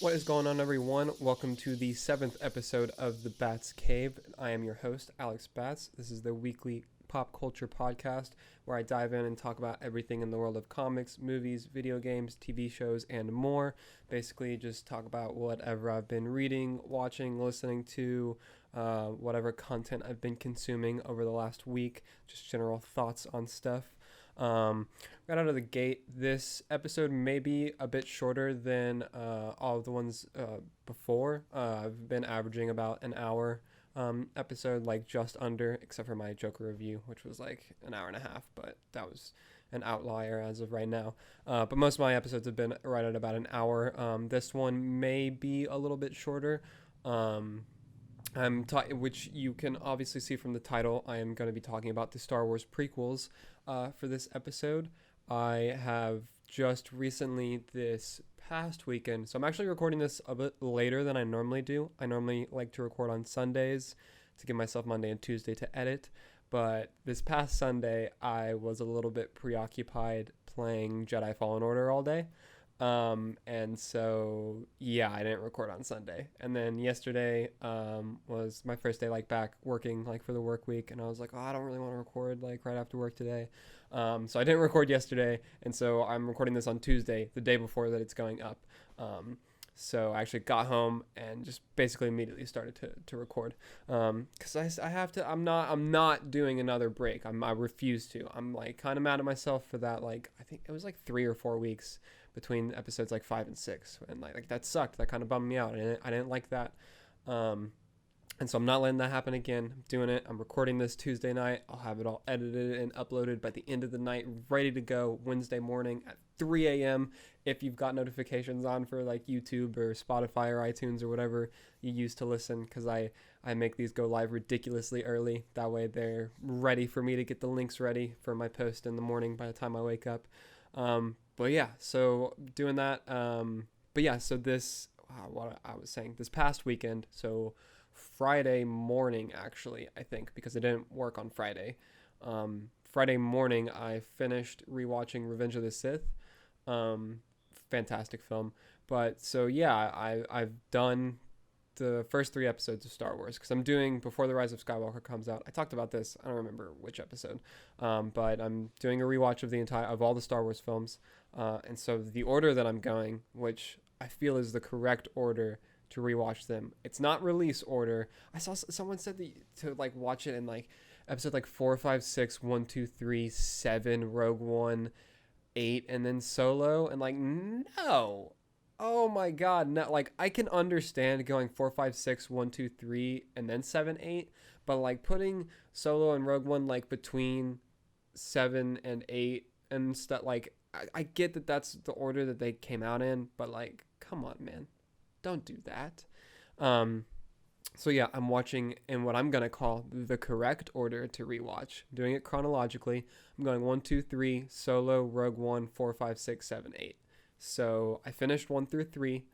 What is going on, everyone? Welcome to the 7th episode of The Bats Cave. I am your host, Alex Bats. This is the weekly pop culture podcast where I dive in and talk about everything in the world of comics, movies, video games, TV shows, and more. Basically, just talk about whatever I've been reading, watching, listening to, whatever content I've been consuming over the last week, just general thoughts on stuff. Right out of the gate, this episode may be a bit shorter than all of the ones before. I've been averaging about an hour episode, like just under, except for my Joker review, which was like an hour and a half, but that was an outlier as of right now. But most of my episodes have been right at about an hour. This one may be a little bit shorter. Which you can obviously see from the title. I am going to be talking about the Star Wars prequels for this episode. I have just recently, this past weekend, so I'm actually recording this a bit later than I normally do. I normally like to record on Sundays to give myself Monday and Tuesday to edit, but this past Sunday I was a little bit preoccupied playing Jedi Fallen Order all day. And so, yeah, I didn't record on Sunday. And then yesterday, was my first day, like, back working, like, for the work week. And I was like, oh, I don't really want to record, like, right after work today. So I didn't record yesterday. And so I'm recording this on Tuesday, the day before that it's going up. So I actually got home and just basically immediately started to record. Cause I have to, I'm not doing another break. I refuse to. I'm like kind of mad at myself for that. Like, I think it was like 3 or 4 weeks between episodes like 5 and 6, and like that sucked. That kind of bummed me out. I didn't like that. And so I'm not letting that happen again. I'm doing it. I'm recording this Tuesday night. I'll have it all edited and uploaded by the end of the night, ready to go Wednesday morning at 3 a.m. If you've got notifications on for like YouTube or Spotify or iTunes or whatever you use to listen, because I make these go live ridiculously early. That way they're ready for me to get the links ready for my post in the morning by the time I wake up. But yeah, so doing that. But yeah, so this, what I was saying, this past weekend, so Friday morning, actually, I think, because it didn't work on Friday. Friday morning, I finished rewatching Revenge of the Sith. Fantastic film. But so yeah, I've done the first 3 episodes of Star Wars, because I'm doing, before the Rise of Skywalker comes out, I talked about this, I don't remember which episode, but I'm doing a rewatch of all the Star Wars films, and so the order that I'm going, which I feel is the correct order to rewatch them, it's not release order. I saw someone said to like watch it in like episode like 4, 5, 6, 1, 2, 3, 7, Rogue One, 8, and then Solo, and like, no. Oh my god, no, like I can understand going 4, 5, 6, 1, 2, 3, and then 7, 8, but like putting Solo and Rogue One like between 7 and 8 and stuff, like I get that that's the order that they came out in, but like, come on, man, don't do that. So yeah, I'm watching in what I'm gonna call the correct order to rewatch. I'm doing it chronologically. I'm going 1, 2, 3, Solo, Rogue One, 4, 5, 6, 7, 8. So I finished 1 through 3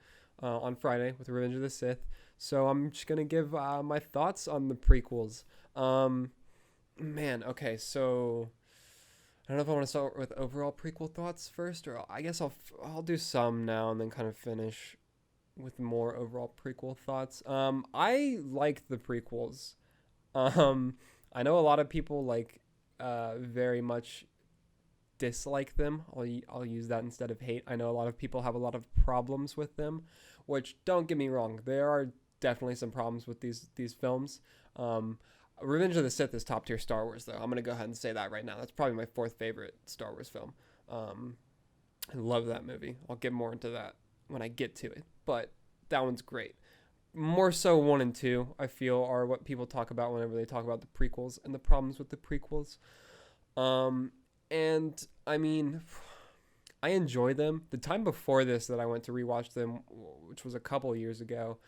on Friday with Revenge of the Sith. So I'm just gonna give my thoughts on the prequels. Man, okay, so I don't know if I want to start with overall prequel thoughts first, or I guess I'll do some now and then kind of finish with more overall prequel thoughts. I like the prequels. I know a lot of people like very much dislike them. I'll use that instead of hate. I know a lot of people have a lot of problems with them, which, don't get me wrong, there are definitely some problems with these films. Revenge of the Sith is top tier Star Wars, though. I'm gonna go ahead and say that right now. That's probably my 4th favorite Star Wars film. I love that movie. I'll get more into that when I get to it, but that one's great. More so 1 and 2, I feel, are what people talk about whenever they talk about the prequels and the problems with the prequels. And I mean, I enjoy them. The time before this that I went to rewatch them, which was a couple years ago,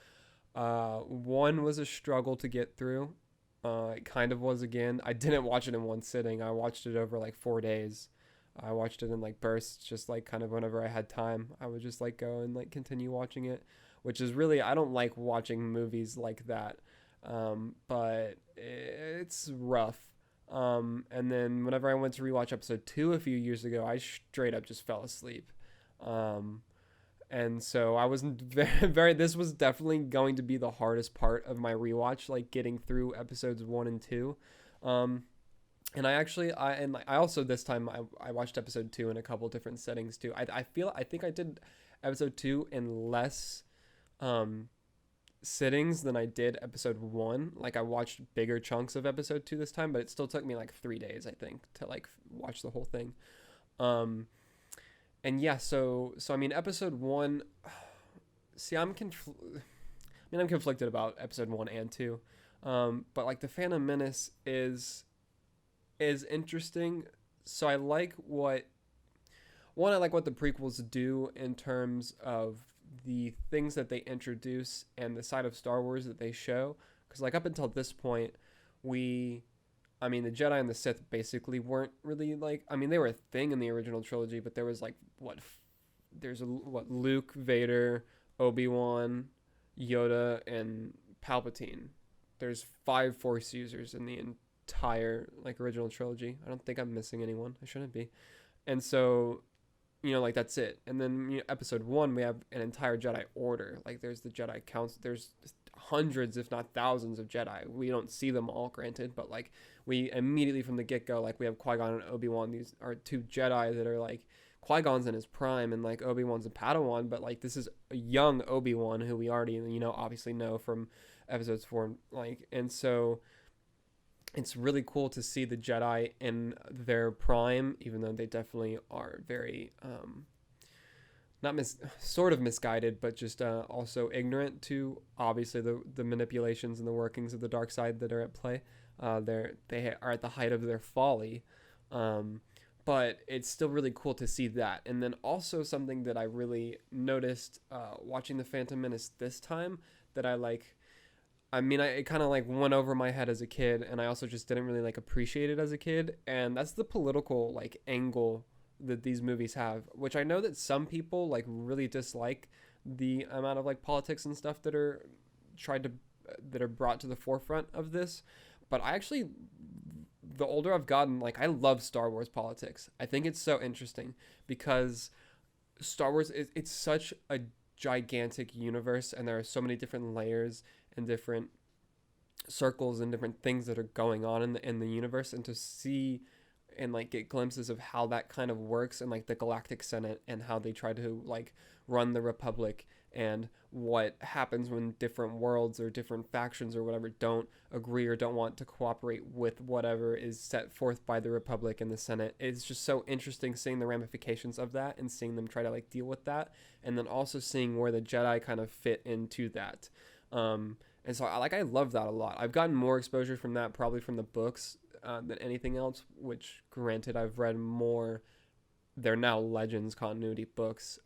1 was a struggle to get through. It kind of was again. I didn't watch it in one sitting. I watched it over like 4 days. I watched it in like bursts, just like kind of whenever I had time. I would just like go and like continue watching it, which is really, I don't like watching movies like that. But it's rough. And then whenever I went to rewatch episode 2 a few years ago, I straight up just fell asleep. And so I wasn't very this was definitely going to be the hardest part of my rewatch, like getting through episodes 1 and 2. Um and I also this time I watched episode 2 in a couple different settings too. I think I did episode 2 in less um sittings than I did episode 1. Like I watched bigger chunks of episode 2 this time, but it still took me like 3 days I think to like watch the whole thing. Um and yeah, so I mean episode 1, see I'm conflicted about episode 1 and 2. But like the Phantom Menace is interesting. So I like I like what the prequels do in terms of the things that they introduce and the side of Star Wars that they show. Because like up until this point, the Jedi and the Sith basically weren't really like, they were a thing in the original trilogy, but there was like Luke, Vader, Obi-Wan, Yoda, and Palpatine. There's 5 Force users in the entire like original trilogy. I don't think I'm missing anyone. I shouldn't be. And so, like that's it. And then episode 1, we have an entire Jedi Order. Like there's the Jedi Council. There's hundreds, if not thousands, of Jedi. We don't see them all, granted, but like we immediately from the get go, like we have Qui-Gon and Obi-Wan. These are 2 Jedi that are like, Qui-Gon's in his prime and like Obi-Wan's a Padawan, but like this is a young Obi-Wan who we already obviously know from episodes 4, and so it's really cool to see the Jedi in their prime, even though they definitely are very sort of misguided, but just also ignorant to obviously the manipulations and the workings of the dark side that are at play. They are at the height of their folly, but it's still really cool to see that. And then also something that I really noticed watching the Phantom Menace this time that it kind of like went over my head as a kid, and I also just didn't really like appreciate it as a kid, and that's the political like angle that these movies have, which I know that some people like really dislike the amount of like politics and stuff that are brought to the forefront of this. But I actually, the older I've gotten, like I love Star Wars politics. I think it's so interesting because Star Wars it's such a gigantic universe, and there are so many different layers and different circles and different things that are going on in the universe, and to see and like get glimpses of how that kind of works and like the Galactic Senate and how they try to like run the Republic, and what happens when different worlds or different factions or whatever don't agree or don't want to cooperate with whatever is set forth by the Republic and the Senate. It's just so interesting seeing the ramifications of that and seeing them try to like deal with that, and then also seeing where the Jedi kind of fit into that. And so I love that a lot. I've gotten more exposure from that probably from the books than anything else, which granted I've read more, they're now Legends continuity books,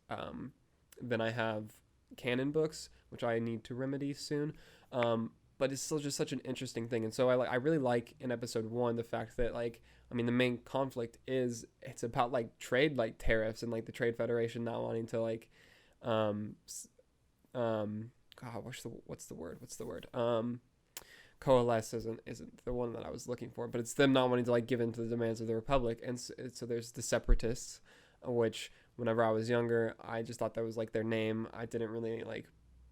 than I have canon books, which I need to remedy soon. But it's still just such an interesting thing. And so I really like in episode 1 the fact that the main conflict is it's about like trade, like tariffs, and like the Trade Federation not wanting to like God, what's the word? Coalesce isn't the one that I was looking for, but it's them not wanting to like give in to the demands of the Republic. And so there's the Separatists, which whenever I was younger, I just thought that was like their name. I didn't really like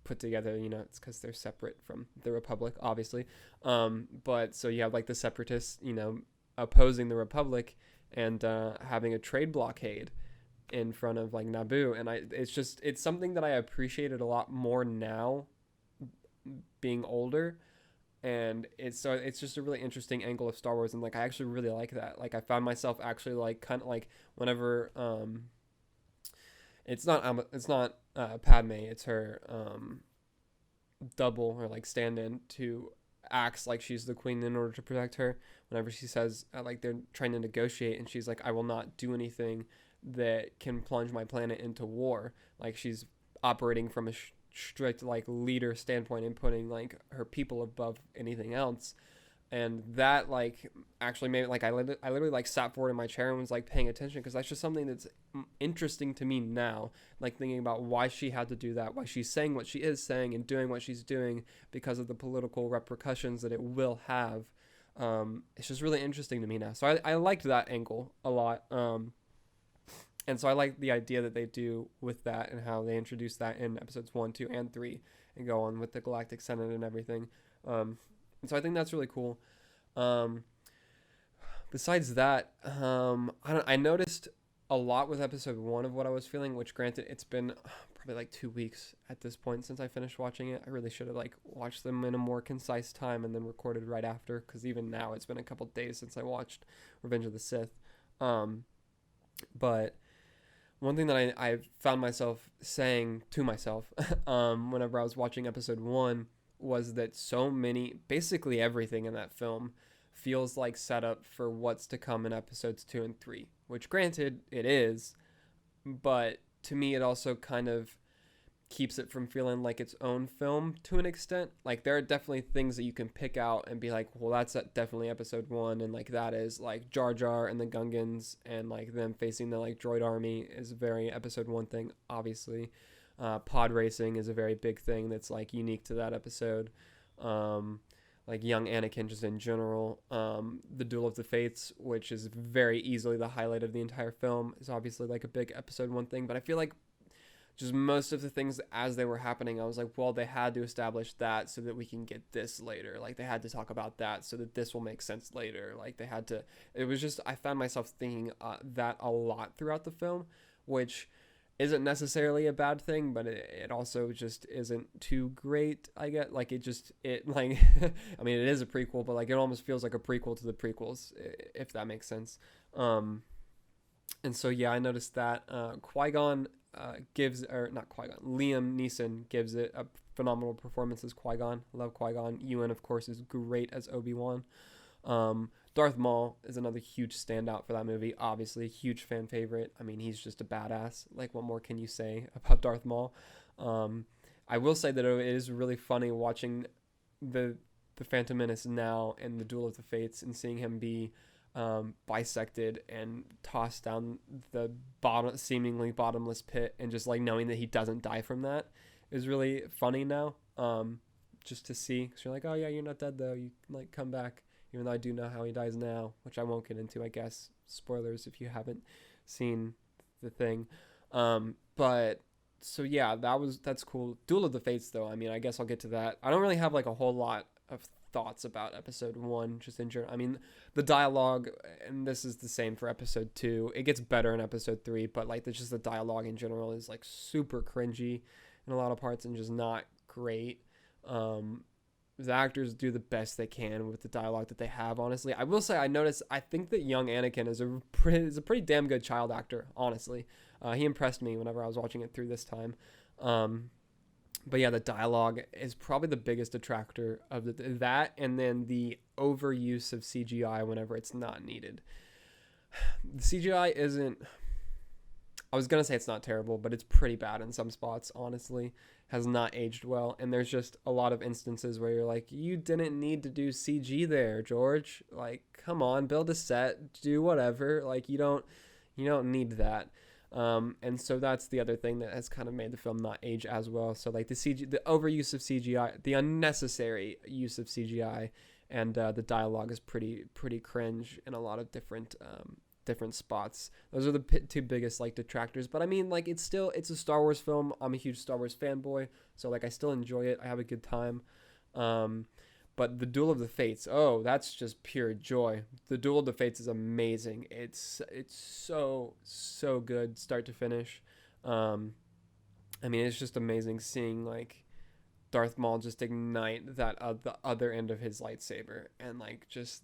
put together, it's because they're separate from the Republic, obviously. But so you have like the Separatists, opposing the Republic and having a trade blockade in front of like Naboo, and it's something that I appreciated a lot more now being older, and it's just a really interesting angle of Star Wars, and like I actually really like that. Like I found myself actually like kind of like whenever it's not Padme, it's her double or like stand-in who acts like she's the queen in order to protect her. Whenever she says like they're trying to negotiate, and she's like, I will not do anything that can plunge my planet into war. Like she's operating from a strict like leader standpoint and putting like her people above anything else. And that like actually made it like I literally like sat forward in my chair and was like paying attention, because that's just something that's interesting to me now, like thinking about why she had to do that, why she's saying what she is saying and doing what she's doing, because of the political repercussions that it will have. It's just really interesting to me now. So I liked that angle a lot. And so I like the idea that they do with that and how they introduce that in episodes 1, 2, and 3 and go on with the Galactic Senate and everything. And so I think that's really cool. Um, Besides that, I noticed a lot with episode 1 of what I was feeling, which granted, it's been probably like 2 weeks at this point since I finished watching it. I really should have like watched them in a more concise time and then recorded right after, because even now it's been a couple days since I watched Revenge of the Sith. Um, but one thing that I found myself saying to myself whenever I was watching episode 1 was that so many, basically everything in that film feels like setup for what's to come in episodes 2 and 3, which granted it is, but to me it also kind of keeps it from feeling like its own film to an extent. Like there are definitely things that you can pick out and be like, well, that's definitely episode 1, and like that is like Jar Jar and the Gungans and like them facing the like droid army is a very episode 1 thing, obviously. Pod racing is a very big thing that's like unique to that episode. Like young Anakin just in general. The Duel of the Fates, which is very easily the highlight of the entire film, is obviously like a big episode 1 thing, but I feel like just most of the things as they were happening, I was like, well, they had to establish that so that we can get this later. Like they had to talk about that so that this will make sense later. Like they had to, it was just, I found myself thinking that a lot throughout the film, which isn't necessarily a bad thing, but it also just isn't too great. I get like it like I mean it is a prequel, but like it almost feels like a prequel to the prequels, if that makes sense. And so yeah, I noticed that Qui-Gon gives, or not Qui-Gon, Liam Neeson gives it a phenomenal performance as Qui-Gon. Love Qui-Gon. Ewan, of course, is great as Obi-Wan. Darth Maul is another huge standout for that movie. Obviously, huge fan favorite. I mean, he's just a badass. Like, what more can you say about Darth Maul? I will say that it is really funny watching the Phantom Menace now and the Duel of the Fates and seeing him be bisected and tossed down the seemingly bottomless pit, and just like knowing that he doesn't die from that is really funny now. Just to see, because you're like, oh yeah, you're not dead though. You like come back, even though I do know how he dies now, which I won't get into. I guess spoilers if you haven't seen the thing. But so yeah, that's cool. Duel of the Fates though. I mean, I guess I'll get to that. I don't really have like a whole lot of thoughts about episode 1 just in general. I mean, the dialogue, and this is the same for episode 2, it gets better in episode 3, but like just the dialogue in general is like super cringy in a lot of parts and just not great. The actors do the best they can with the dialogue that they have, honestly. I will say I think that young Anakin is a pretty damn good child actor, honestly. He impressed me whenever I was watching it through this time. But yeah, the dialogue is probably the biggest detractor of that, and then the overuse of CGI whenever it's not needed. The CGI isn't, I was gonna say it's not terrible, but it's pretty bad in some spots, honestly. Has not aged well, and there's just a lot of instances where you're like, you didn't need to do CG there, George. Like, come on, build a set, do whatever. Like, you don't need that. And so that's the other thing that has kind of made the film not age as well. So like the overuse of CGI, the unnecessary use of CGI, and the dialogue is pretty cringe in a lot of different spots. Those are the two biggest like detractors. But I mean, like it's a Star Wars film. I'm a huge Star Wars fanboy, so like I still enjoy it. I have a good time. But the Duel of the Fates, oh, that's just pure joy. The Duel of the Fates is amazing. It's so good, start to finish. I mean, it's just amazing seeing like Darth Maul just ignite that the other end of his lightsaber, and like just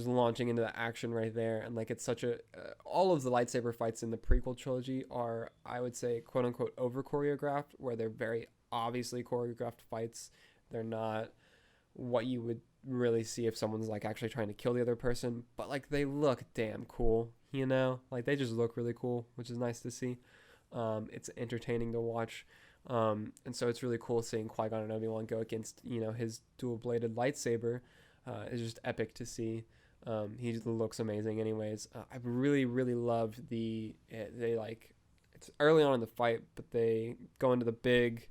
launching into the action right there. And like it's such a all of the lightsaber fights in the prequel trilogy are, I would say, quote unquote over choreographed, where they're very obviously choreographed fights. They're not what you would really see if someone's like actually trying to kill the other person, but like they look damn cool, like they just look really cool, which is nice to see. It's entertaining to watch, and so it's really cool seeing Qui-Gon and Obi-Wan go against his dual-bladed lightsaber. It's just epic to see. He just looks amazing anyways. I really loved they like, it's early on in the fight, but they go into the big,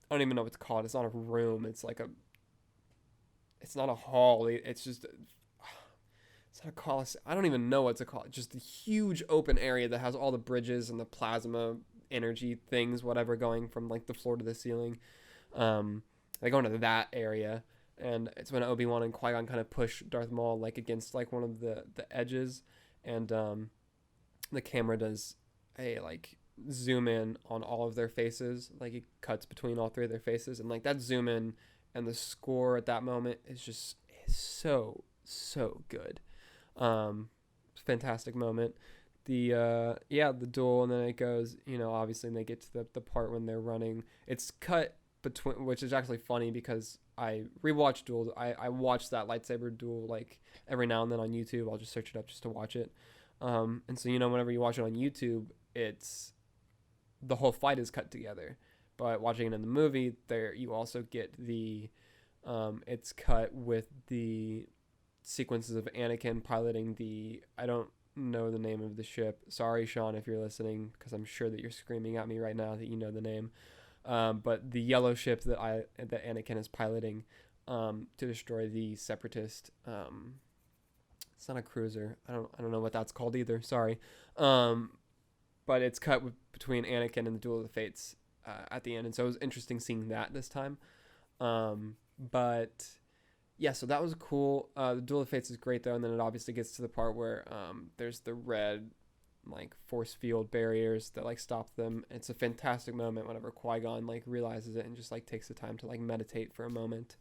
I don't even know what it's called. It's not a room. It's like it's not a hall. It's It's not a Colosseum. I don't even know what to call it. Just a huge open area that has all the bridges and the plasma energy things, whatever, going from like the floor to the ceiling. They go into that area, and it's when Obi-Wan and Qui-Gon kind of push Darth Maul like against like one of the edges, and the camera does a like zoom in on all of their faces. Like it cuts between all three of their faces, and like that zoom in and the score at that moment is just so good. Fantastic moment. The duel, and then it goes, obviously, and they get to the part when they're running. It's cut between, which is actually funny because I rewatch Duel. I watch that lightsaber duel like every now and then on YouTube. I'll just search it up just to watch it. And so whenever you watch it on YouTube, it's the whole fight is cut together. But watching it in the movie, there you also get the it's cut with the sequences of Anakin piloting the, I don't know the name of the ship. Sorry, Sean, if you're listening, because I'm sure that you're screaming at me right now that you know the name. But the yellow ship that Anakin is piloting to destroy the Separatist. It's not a cruiser. I don't know what that's called either. Sorry. But it's cut between Anakin and the Duel of the Fates at the end, and so it was interesting seeing that this time. But yeah, so that was cool. The Duel of Fates is great though, and then it obviously gets to the part where there's the red like force field barriers that like stop them. It's a fantastic moment whenever Qui-Gon like realizes it and just like takes the time to like meditate for a moment.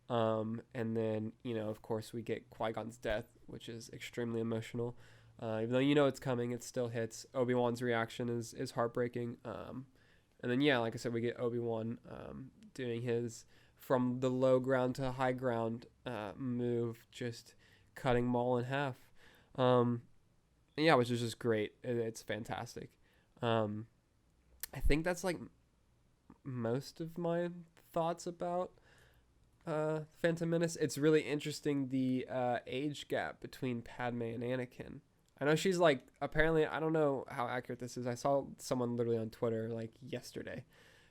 And then of course we get Qui-Gon's death, which is extremely emotional. Even though it's coming, it still hits. Obi-Wan's reaction is heartbreaking. And then like I said, we get Obi-Wan doing his from the low ground to high ground move, just cutting Maul in half. Which is just great. It's fantastic. I think that's like most of my thoughts about Phantom Menace. It's really interesting, the age gap between Padme and Anakin. I know she's like, apparently, I don't know how accurate this is. I saw someone literally on Twitter like yesterday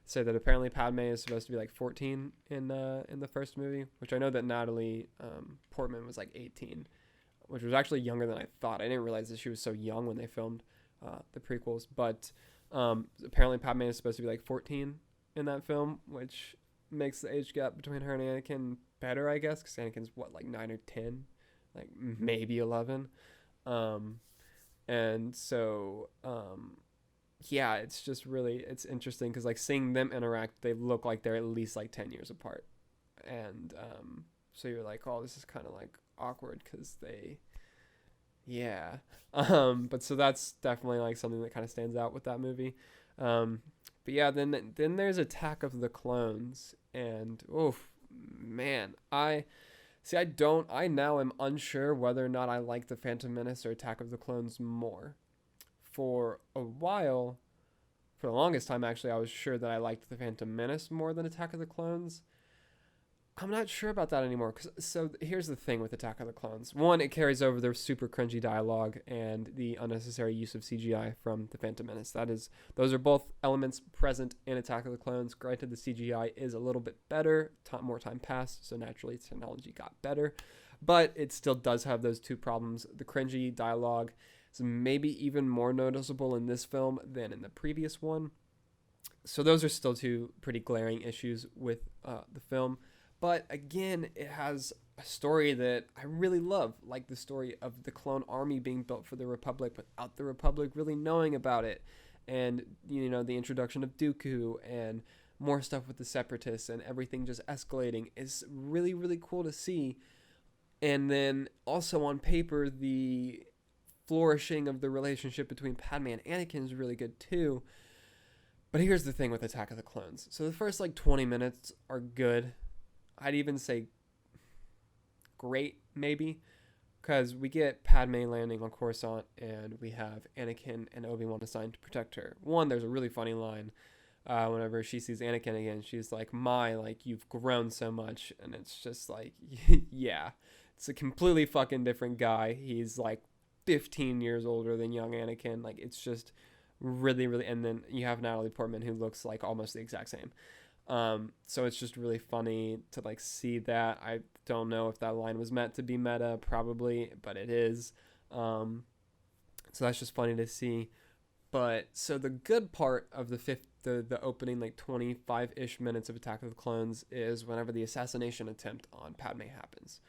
say that apparently Padme is supposed to be like 14 in the first movie, which I know that Natalie Portman was like 18, which was actually younger than I thought. I didn't realize that she was so young when they filmed the prequels. But apparently Padme is supposed to be like 14 in that film, which makes the age gap between her and Anakin better, I guess, because Anakin's like 9 or 10, like maybe 11. And so it's just really, it's interesting because like seeing them interact, they look like they're at least like 10 years apart. And so you're like, oh, this is kind of like awkward because but so that's definitely like something that kind of stands out with that movie. But yeah, then there's Attack of the Clones, and I now am unsure whether or not I like The Phantom Menace or Attack of the Clones more. For a while, for the longest time actually, I was sure that I liked The Phantom Menace more than Attack of the Clones. I'm not sure about that anymore. So here's the thing with Attack of the Clones. One, it carries over the super cringy dialogue and the unnecessary use of CGI from The Phantom Menace. Those are both elements present in Attack of the Clones. Granted, the CGI is a little bit better. More time passed, so naturally technology got better. But it still does have those two problems. The cringy dialogue is maybe even more noticeable in this film than in the previous one. So those are still two pretty glaring issues with the film. But again, it has a story that I really love, like the story of the clone army being built for the Republic without the Republic really knowing about it. And, the introduction of Dooku and more stuff with the Separatists and everything just escalating is really, really cool to see. And then also on paper, the flourishing of the relationship between Padme and Anakin is really good too. But here's the thing with Attack of the Clones. So the first 20 minutes are good. I'd even say great, maybe, because we get Padme landing on Coruscant, and we have Anakin and Obi-Wan assigned to protect her. One, there's a really funny line whenever she sees Anakin again. She's like, you've grown so much, and it's just like, yeah, it's a completely fucking different guy. He's 15 years older than young Anakin. It's just really, really, and then you have Natalie Portman, who looks like almost the exact same. So it's just really funny to like see that. I don't know if that line was meant to be meta, probably, but it is. So that's just funny to see. But so the good part of the opening like 25-ish minutes of Attack of the Clones is whenever the assassination attempt on Padme happens.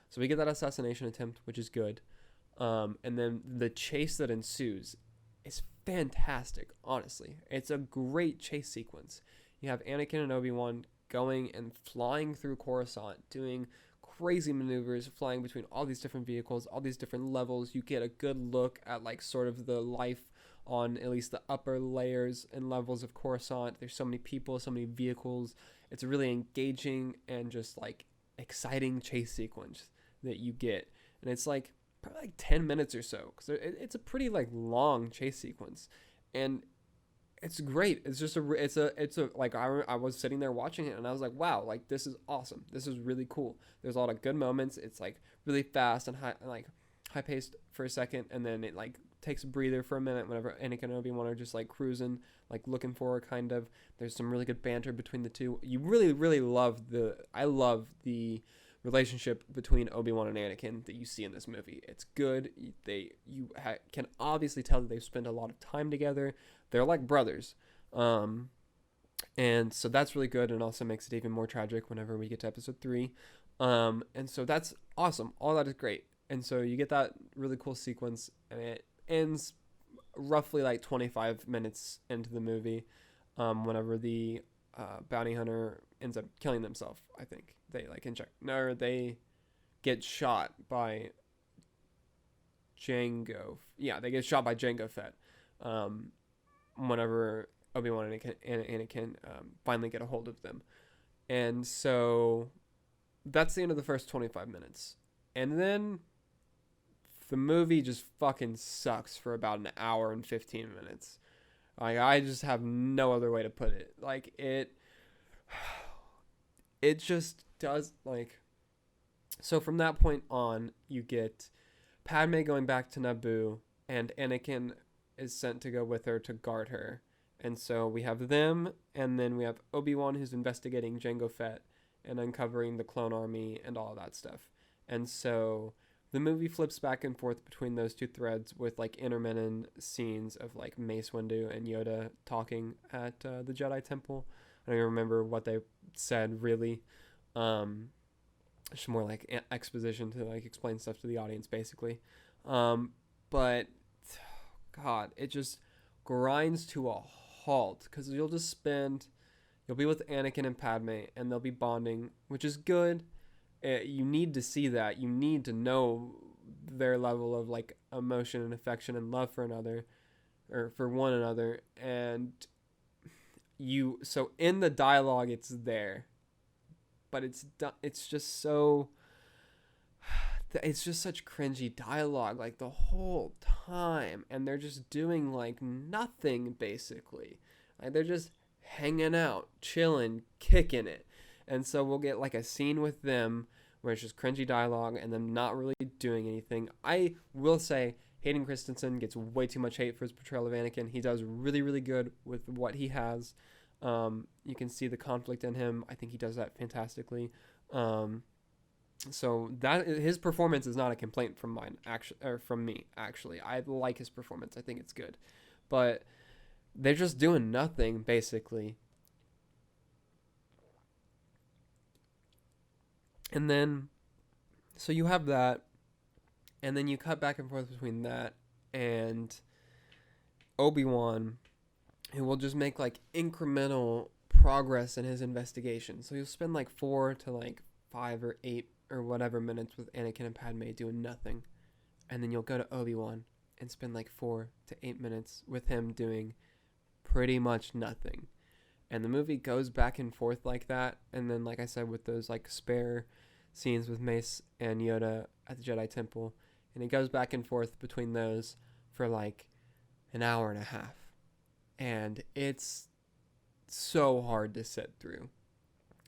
So we get that assassination attempt, which is good. And then the chase that ensues is fantastic, honestly. It's a great chase sequence. You have Anakin and Obi-Wan going and flying through Coruscant, doing crazy maneuvers, flying between all these different vehicles, all these different levels. You get a good look at like sort of the life on at least the upper layers and levels of Coruscant. There's so many people, so many vehicles. It's a really engaging and just like exciting chase sequence that you get. And it's like probably like 10 minutes or so, because it's a pretty like long chase sequence. And it's great. It's just it's a like I was sitting there watching it and I was like, wow, like this is awesome. This is really cool. There's a lot of good moments. It's like really fast and high paced for a second, and then it like takes a breather for a minute whenever Anakin and Obi-Wan are just like cruising, like looking for her kind of. There's some really good banter between the two. You really, really love I love the relationship between Obi-Wan and Anakin that you see in this movie. It's good. Can obviously tell that they've spent a lot of time together. They're like brothers. And so that's really good, and also makes it even more tragic whenever we get to episode 3. And so that's awesome. All that is great. And so you get that really cool sequence, and it ends roughly like 25 minutes into the movie, whenever the bounty hunter ends up killing themselves. I think they get shot by Jango. Yeah, they get shot by Jango Fett. Whenever Obi-Wan and Anakin finally get a hold of them. And so that's the end of the first 25 minutes. And then the movie just fucking sucks for about an hour and 15 minutes. Like, I just have no other way to put it. Like, it just does, like... So from that point on, you get Padme going back to Naboo, and Anakin is sent to go with her to guard her. And so we have them, and then we have Obi-Wan, who's investigating Jango Fett and uncovering the clone army and all of that stuff. And so the movie flips back and forth between those two threads with like intermittent scenes of like Mace Windu and Yoda talking at the Jedi Temple. I don't even remember what they said really. It's more like exposition to like explain stuff to the audience basically. But God, it just grinds to a halt, because you'll be with Anakin and Padme and they'll be bonding, which is good. You need to see that. You need to know their level of like emotion and affection and love for one another. And so in the dialogue it's there, but it's just so... It's just such cringy dialogue like the whole time, and they're just doing like nothing basically. Like they're just hanging out, chilling, kicking it. And so we'll get like a scene with them where it's just cringy dialogue and them not really doing anything. I will say Hayden Christensen gets way too much hate for his portrayal of Anakin. He does really, really good with what he has. You can see the conflict in him. I think he does that fantastically. So that his performance is not a complaint from me. Actually, I like his performance. I think it's good, but they're just doing nothing basically. And then, so you have that, and then you cut back and forth between that and Obi-Wan, who will just make like incremental progress in his investigation. So he'll spend like 4 to like 5 or 8 or whatever minutes with Anakin and Padme doing nothing. And then you'll go to Obi-Wan and spend like 4 to 8 minutes with him doing pretty much nothing. And the movie goes back and forth like that. And then, like I said, with those like spare scenes with Mace and Yoda at the Jedi Temple. And it goes back and forth between those for like an hour and a half. And it's so hard to sit through.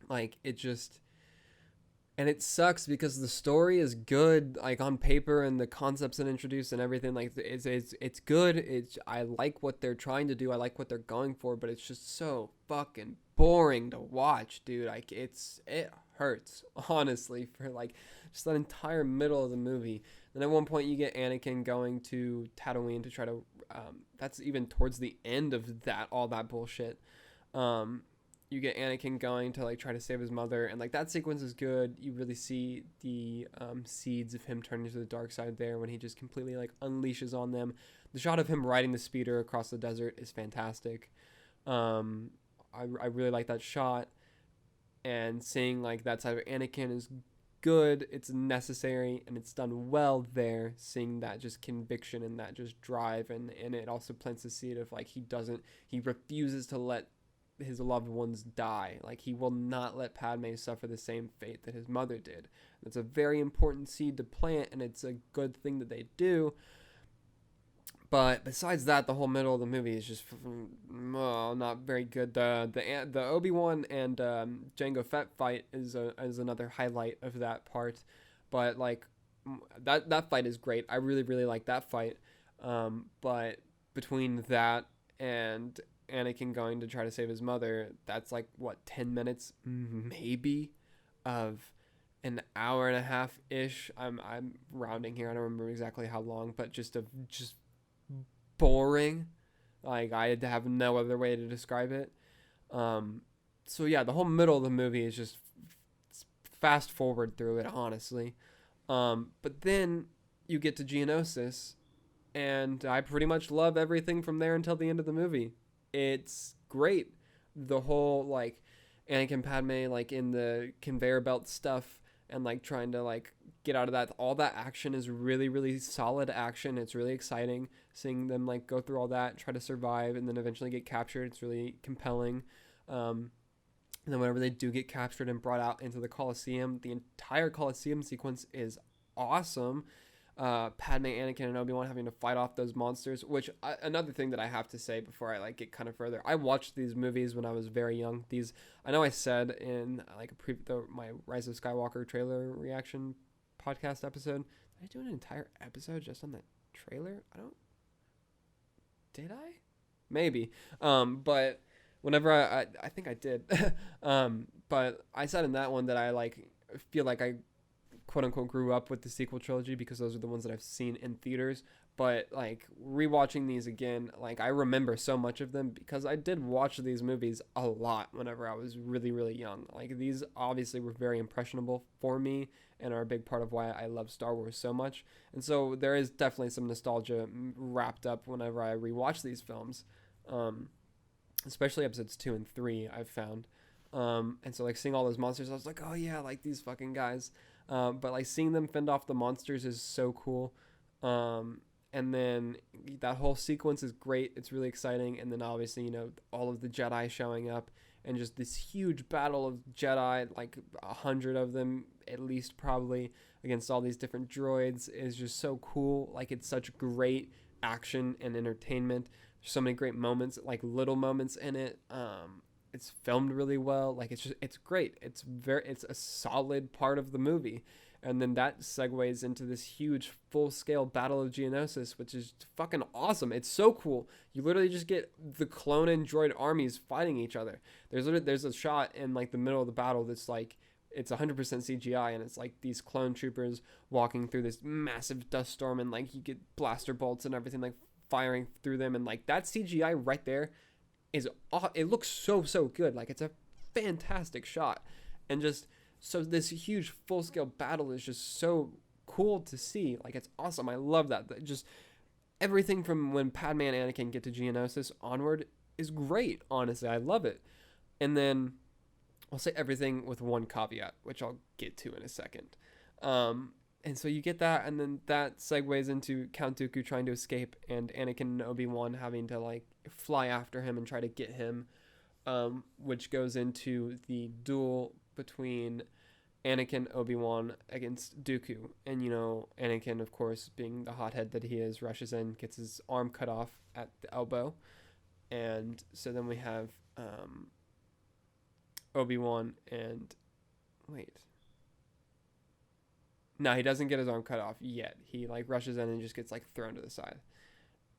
Like, it just... And it sucks because the story is good, like on paper, and the concepts it introduced and everything. Like it's good. I like what they're trying to do. I like what they're going for, but it's just so fucking boring to watch, dude. Like it hurts honestly for like just that entire middle of the movie. Then at one point you get Anakin going to Tatooine to try to that's even towards the end of that all that bullshit. You get Anakin going to like try to save his mother, and like that sequence is good. You really see the seeds of him turning to the dark side there when he just completely like unleashes on them. The shot of him riding the speeder across the desert is fantastic. I really like that shot, and seeing like that side of Anakin is good. It's necessary and it's done well there. Seeing that just conviction and that just drive, and it also plants the seed of like he refuses to let his loved ones die. Like he will not let Padme suffer the same fate that his mother did. That's a very important seed to plant, and it's a good thing that they do. But besides that, the whole middle of the movie is just not very good. The Obi-Wan and Jango Fett fight is another highlight of that part. But like that fight is great. I really really like that fight. But between that and Anakin going to try to save his mother, that's like what 10 minutes maybe of an hour and a half ish. I'm rounding here. I don't remember exactly how long, but just boring. Like I had to have no other way to describe it. So yeah, the whole middle of the movie is just fast forward through it, honestly. But then you get to Geonosis, and I pretty much love everything from there until the end of the movie. It's great. The whole like Anakin Padme like in the conveyor belt stuff and like trying to like get out of that, all that action is really really solid action. It's really exciting seeing them like go through all that, try to survive, and then eventually get captured. It's really compelling. And then whenever they do get captured and brought out into the Coliseum, the entire Coliseum sequence is awesome. Padme, Anakin, and Obi-Wan having to fight off those monsters, which another thing that I have to say before I like get kind of further. I watched these movies when I was very young. These, I know I said in like my Rise of Skywalker trailer reaction podcast episode. Did I do an entire episode just on that trailer? Did I? Maybe. But whenever I think I did. But I said in that one that I like feel like I quote unquote grew up with the sequel trilogy because those are the ones that I've seen in theaters. But like rewatching these again, like I remember so much of them because I did watch these movies a lot whenever I was really really young. Like these obviously were very impressionable for me and are a big part of why I love Star Wars so much. And so there is definitely some nostalgia wrapped up whenever I rewatch these films, especially episodes 2 and 3 I've found. And so like seeing all those monsters, I was like, oh yeah, like these fucking guys. But like seeing them fend off the monsters is so cool. And then that whole sequence is great. It's really exciting. And then obviously, you know, all of the Jedi showing up and just this huge battle of Jedi, like 100 of them at least probably against all these different droids is just so cool. Like it's such great action and entertainment. There's so many great moments, like little moments in it. It's filmed really well. Like it's great. It's a solid part of the movie. And then that segues into this huge full-scale battle of Geonosis, which is fucking awesome. It's so cool. You literally just get the clone and droid armies fighting each other. There's a shot in like the middle of the battle that's like it's 100% CGI, and it's like these clone troopers walking through this massive dust storm, and like you get blaster bolts and everything like firing through them, and like that CGI right there it looks so good. Like it's a fantastic shot, and just so this huge full-scale battle is just so cool to see. Like it's awesome. I love that. Just everything from when Padme and Anakin get to Geonosis onward is great. Honestly, I love it. And then I'll say everything with one caveat, which I'll get to in a second. And so you get that, and then that segues into Count Dooku trying to escape, and Anakin and Obi-Wan having to like fly after him and try to get him, which goes into the duel between Anakin, Obi-Wan against Dooku. And you know, Anakin, of course, being the hothead that he is, rushes in, gets his arm cut off at the elbow, and so then we have Obi-Wan and no, he doesn't get his arm cut off yet. He like rushes in and just gets like thrown to the side.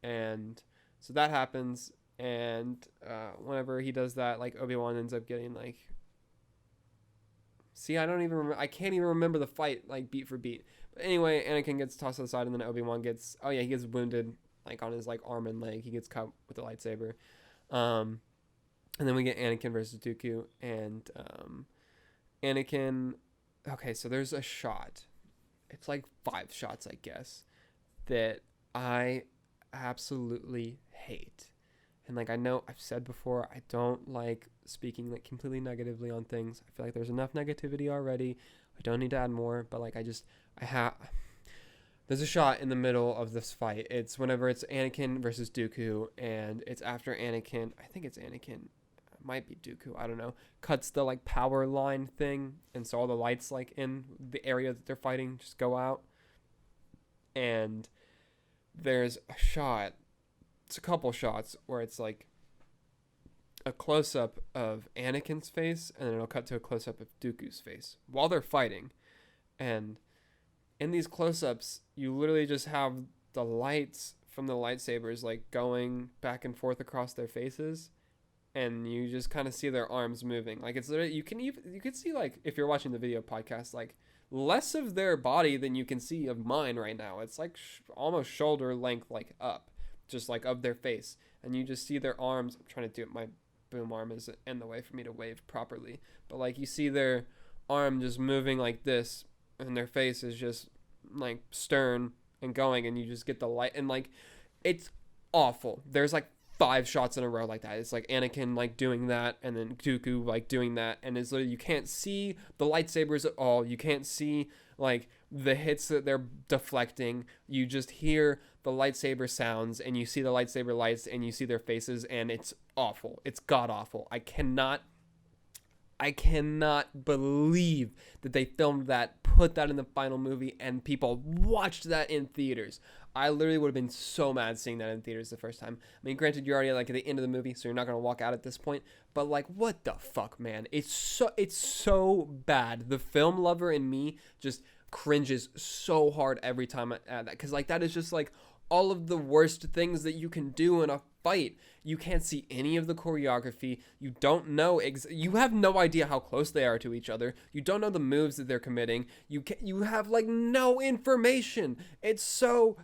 And so that happens. And whenever he does that, like Obi-Wan ends up getting like, see, I don't even remember. I can't even remember the fight like beat for beat. But anyway, Anakin gets tossed to the side, and then Obi-Wan gets, oh yeah, he gets wounded like on his like arm and leg. He gets cut with the lightsaber. Um, and then we get Anakin versus Dooku, and Anakin. Okay, so there's a shot. It's like 5 shots, I guess, that I absolutely hate. And like I know I've said before, I don't like speaking like completely negatively on things. I feel like there's enough negativity already. I don't need to add more, but like I have there's a shot in the middle of this fight. It's whenever it's Anakin versus Dooku, and it's after Anakin, I think it's Anakin, it might be Dooku, I don't know, cuts the like power line thing, and so all the lights like in the area that they're fighting just go out. And there's a shot, it's a couple shots where it's like a close up of Anakin's face, and then it'll cut to a close up of Dooku's face while they're fighting. And in these close ups, you literally just have the lights from the lightsabers like going back and forth across their faces, and you just kind of see their arms moving. Like it's literally, you can see, like if you're watching the video podcast, like less of their body than you can see of mine right now. It's like almost shoulder length, like up, just like of their face, and you just see their arms. I'm trying to do it. My boom arm is in the way for me to wave properly, but like you see their arm just moving like this, and their face is just like stern and going, and you just get the light, and like it's awful. There's like 5 shots in a row like that. It's like Anakin like doing that, and then Dooku like doing that, and it's literally, you can't see the lightsabers at all. You can't see like the hits that they're deflecting. You just hear the lightsaber sounds, and you see the lightsaber lights, and you see their faces, and it's awful. It's god awful. I cannot believe that they filmed that, put that in the final movie, and people watched that in theaters. I literally would have been so mad seeing that in theaters the first time. I mean, granted, you're already like at the end of the movie, so you're not gonna walk out at this point. But like, what the fuck, man? It's so bad. The film lover in me just cringes so hard every time I add that, because like that is just like all of the worst things that you can do in a fight. You can't see any of the choreography. You don't know you have no idea how close they are to each other. You don't know the moves that they're committing. You have like no information. It's so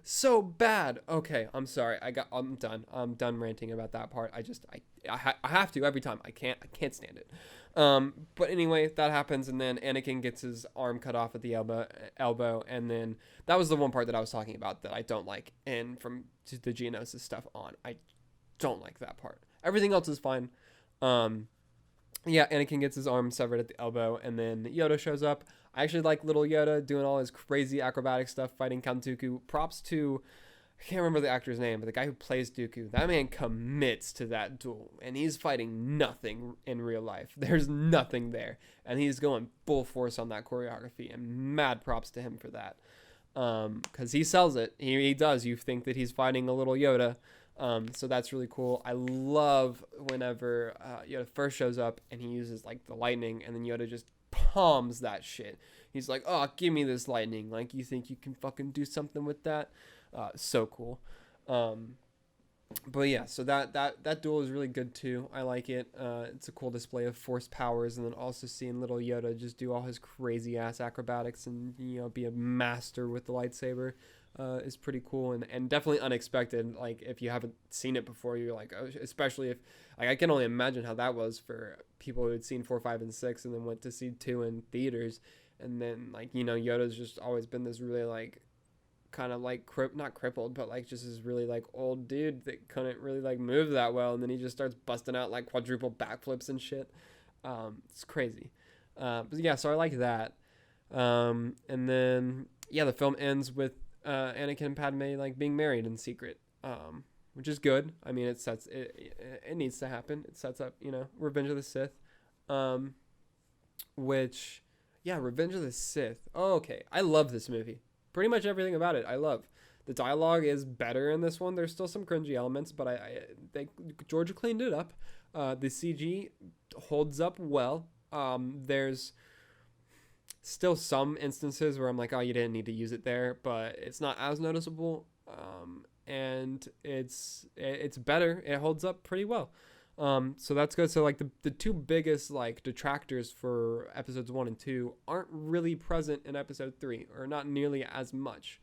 bad. Okay, I'm sorry. I'm done ranting about that part. I have to every time. I can't stand it. But anyway, that happens, and then Anakin gets his arm cut off at the elbow, and then that was the one part that I was talking about that I don't like, and from the Geonosis stuff on, I don't like that part. Everything else is fine. Yeah, Anakin gets his arm severed at the elbow, and then Yoda shows up. I actually like little Yoda doing all his crazy acrobatic stuff, fighting Count Dooku. Props to, I can't remember the actor's name, but the guy who plays Dooku. That man commits to that duel, and he's fighting nothing in real life. There's nothing there, and he's going full force on that choreography, and mad props to him for that. Because he sells it. He does. You think that he's fighting a little Yoda. So that's really cool. I love whenever Yoda first shows up and he uses like the lightning, and then Yoda just palms that shit. He's like, "Oh, give me this lightning. Like, you think you can fucking do something with that?" So cool. But yeah, so that duel is really good too. I like it. It's a cool display of force powers, and then also seeing little Yoda just do all his crazy ass acrobatics and be a master with the lightsaber is pretty cool, and definitely unexpected. Like, if you haven't seen it before, you're like, oh, especially if, like, I can only imagine how that was for people who had seen 4, 5, and 6 and then went to see 2 in theaters, and then like Yoda's just always been this really like kind of like not crippled, but like just this really like old dude that couldn't really like move that well, and then he just starts busting out like quadruple backflips and shit. It's crazy. But yeah, so I like that. And then yeah, the film ends with Anakin and Padme like being married in secret, which is good. I mean, it needs to happen. It sets up Revenge of the Sith, which yeah, Revenge of the Sith. Oh, okay, I love this movie. Pretty much everything about it I love. The dialogue is better in this one. There's still some cringy elements, but I think Georgia cleaned it up. The CG holds up well. There's still some instances where I'm like, oh, you didn't need to use it there, but it's not as noticeable. and it's better. It holds up pretty well. So that's good. So like the two biggest like detractors for episodes 1 and 2 aren't really present in episode 3, or not nearly as much.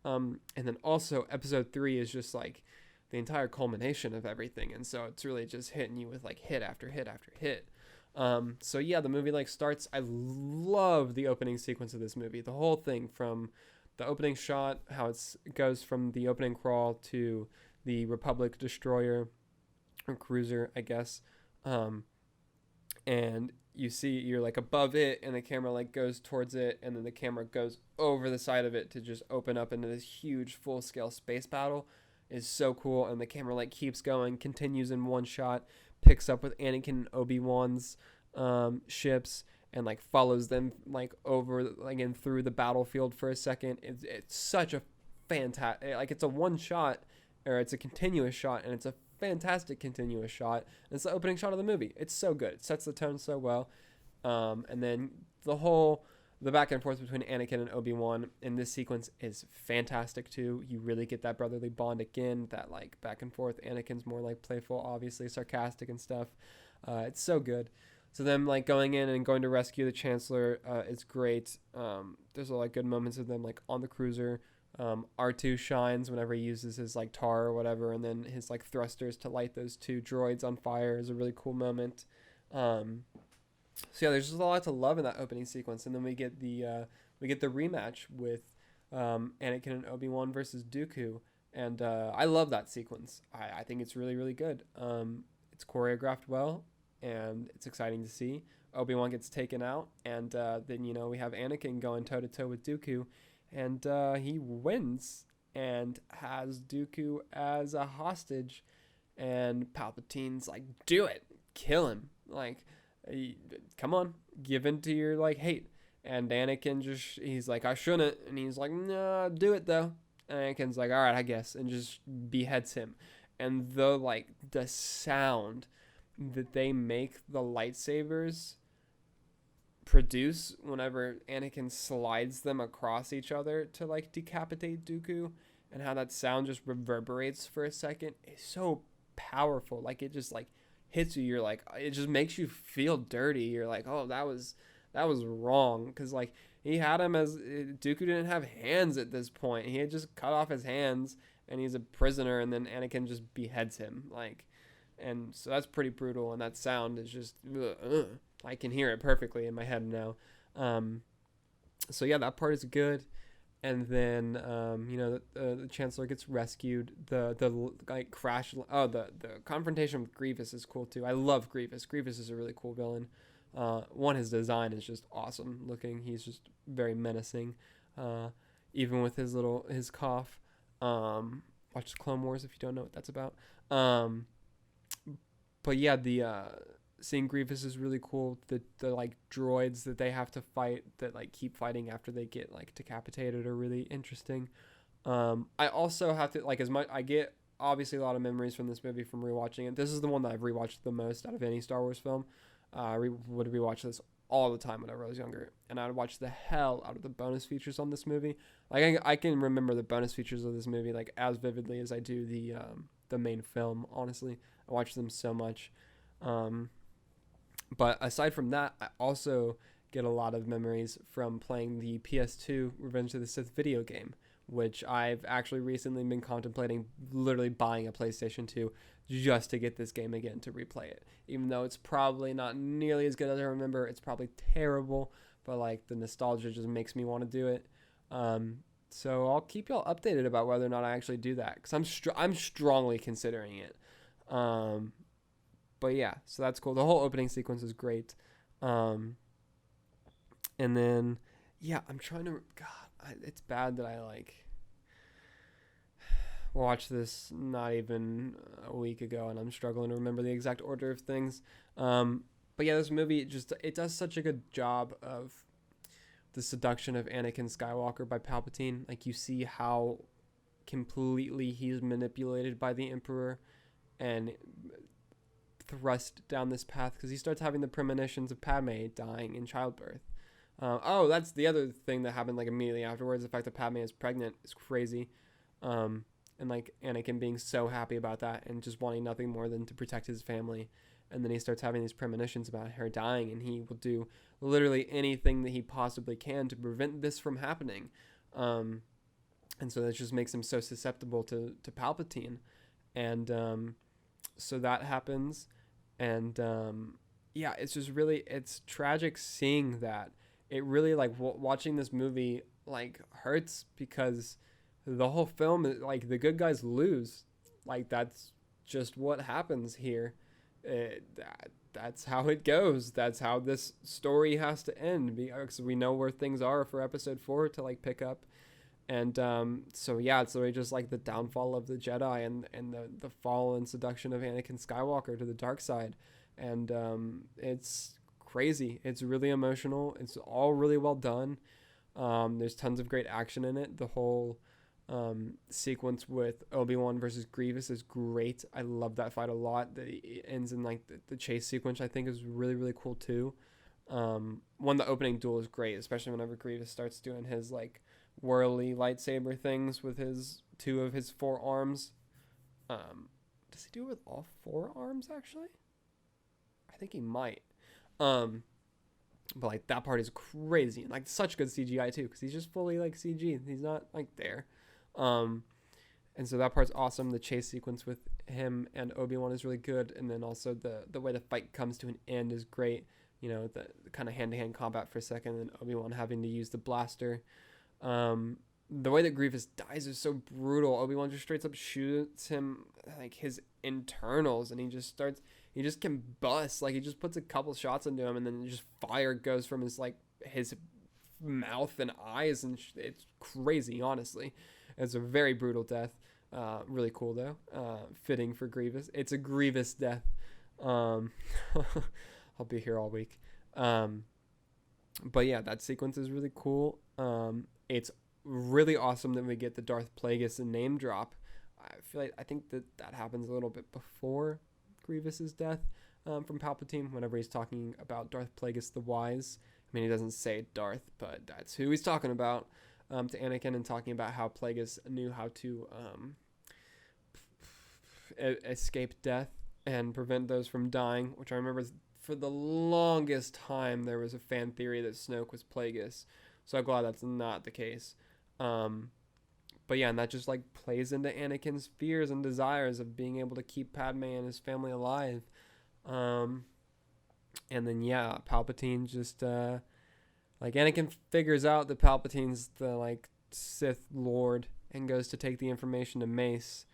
And then also episode 3 is just like the entire culmination of everything, and so it's really just hitting you with like hit after hit after hit. So yeah, the movie like starts. I love the opening sequence of this movie. The whole thing, from the opening shot, how it goes from the opening crawl to the Republic destroyer or cruiser, I guess. And you're like above it, and the camera like goes towards it, and then the camera goes over the side of it to just open up into this huge full-scale space battle. Is so cool. And the camera like keeps going, continues in one shot, picks up with Anakin and Obi-Wan's ships, and like follows them like over like and through the battlefield for a second. It's such a fantastic, like it's a one shot, or it's a continuous shot, and it's a fantastic continuous shot. And it's the opening shot of the movie. It's so good. It sets the tone so well. And then the back and forth between Anakin and Obi-Wan in this sequence is fantastic too. You really get that brotherly bond again, that like back and forth. Anakin's more like playful, obviously sarcastic and stuff. It's so good. So them like going in and going to rescue the Chancellor is great. There's a lot of good moments of them like on the cruiser. R2 shines whenever he uses his like tar or whatever, and then his like thrusters to light those two droids on fire is a really cool moment. So yeah, there's just a lot to love in that opening sequence, and then we get the rematch with Anakin and Obi-Wan versus Dooku, and I love that sequence. I think it's really really good. It's choreographed well, and it's exciting to see. Obi-Wan gets taken out, and then we have Anakin going toe to toe with Dooku, and he wins and has Dooku as a hostage, and Palpatine's like, "Do it, kill him!" Like, come on, give in to your like hate. And Anakin he's like, "I shouldn't," and he's like, "No, do it though." And Anakin's like, "All right, I guess," and just beheads him. And the sound that they make the lightsabers produce whenever Anakin slides them across each other to like decapitate Dooku, and how that sound just reverberates for a second, is so powerful. Like, it just like hits you. You're like, it just makes you feel dirty. You're like, oh, that was wrong, because like he had him as Dooku didn't have hands at this point. He had just cut off his hands, and he's a prisoner, and then Anakin just beheads him. Like, and so that's pretty brutal, and that sound is just I can hear it perfectly in my head now. So yeah, that part is good. And then the Chancellor gets rescued. The like crash. Oh, the confrontation with Grievous is cool too. I love Grievous. Grievous is a really cool villain. His design is just awesome looking. He's just very menacing. Even with his cough. Watch Clone Wars if you don't know what that's about. But yeah, seeing Grievous is really cool. The like droids that they have to fight, that like keep fighting after they get like decapitated, are really interesting. I also have to like, as much I get obviously a lot of memories from this movie from rewatching it. This is the one that I've rewatched the most out of any Star Wars film. I would rewatch this all the time whenever I was younger, and I would watch the hell out of the bonus features on this movie. Like, I can remember the bonus features of this movie like as vividly as I do the main film. Honestly, I watch them so much. But aside from that, I also get a lot of memories from playing the PS2 Revenge of the Sith video game, which I've actually recently been contemplating literally buying a PlayStation 2 just to get this game again, to replay it. Even though it's probably not nearly as good as I remember, it's probably terrible, but like the nostalgia just makes me want to do it. So I'll keep y'all updated about whether or not I actually do that, because I'm strongly considering it. But yeah, so that's cool. The whole opening sequence is great. And then, yeah, I'm trying to... God, it's bad that I, like, watched this not even a week ago, and I'm struggling to remember the exact order of things. But yeah, this movie, it does such a good job of the seduction of Anakin Skywalker by Palpatine. Like, you see how completely he's manipulated by the Emperor and thrust down this path, because he starts having the premonitions of Padme dying in childbirth. That's the other thing that happened like immediately afterwards. The fact that Padme is pregnant is crazy. and like Anakin being so happy about that and just wanting nothing more than to protect his family. And then he starts having these premonitions about her dying, and he will do literally anything that he possibly can to prevent this from happening. And so that just makes him so susceptible to Palpatine. And so that happens. And yeah, it's just really, it's tragic seeing that. It really, like, watching this movie, like, hurts because the whole film, like, the good guys lose. Like, that's just what happens here. That's how it goes. That's how this story has to end, because we know where things are for episode 4 to like pick up. And so yeah, it's really just like the downfall of the Jedi and the fall and seduction of Anakin Skywalker to the dark side. And it's crazy. It's really emotional. It's all really well done. There's tons of great action in it. The whole sequence with Obi-Wan versus Grievous is great. I love that fight a lot. It ends in like the chase sequence, I think, is really, really cool too. The opening duel is great, especially whenever Grievous starts doing his like whirly lightsaber things with his 2 of his 4 arms. Does he do it with all 4 arms actually? I think he might. But like that part is crazy and like such good CGI too, because he's just fully like CG. He's not like there. And so that part's awesome. The chase sequence with him and Obi-Wan is really good, and then also the way the fight comes to an end is great. You know, the kind of hand-to-hand combat for a second, and Obi-Wan having to use the blaster. The way that Grievous dies is so brutal. Obi-Wan just straight up shoots him like his internals, and he just can bust. Like, he just puts a couple shots into him, and then just fire goes from his mouth and eyes, and it's crazy, honestly. It's a very brutal death. Really cool though. Fitting for Grievous. It's a Grievous death. I'll be here all week. But yeah, that sequence is really cool. It's really awesome that we get the Darth Plagueis name drop. I think that happens a little bit before Grievous's death from Palpatine, whenever he's talking about Darth Plagueis the Wise. I mean, he doesn't say Darth, but that's who he's talking about to Anakin, and talking about how Plagueis knew how to escape death and prevent those from dying, which I remember for the longest time there was a fan theory that Snoke was Plagueis. So I'm glad that's not the case. But yeah, and that just like plays into Anakin's fears and desires of being able to keep Padme and his family alive. And then yeah, Palpatine just like Anakin figures out that Palpatine's the like Sith Lord and goes to take the information to Mace.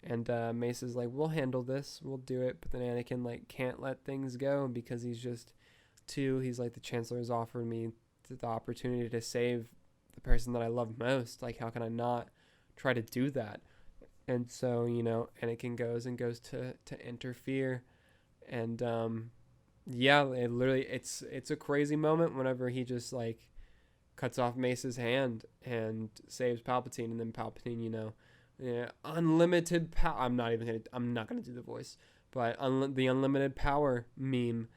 And Mace is like, we'll handle this, we'll do it. But then Anakin like can't let things go because he's just he's like, the Chancellor has offered me the opportunity to save the person that I love most. Like, how can I not try to do that? And so, you know, Anakin goes to interfere. And yeah, it's a crazy moment whenever he just like cuts off Mace's hand and saves Palpatine. And then Palpatine, you know, unlimited power. I'm not gonna do the voice, but the unlimited power meme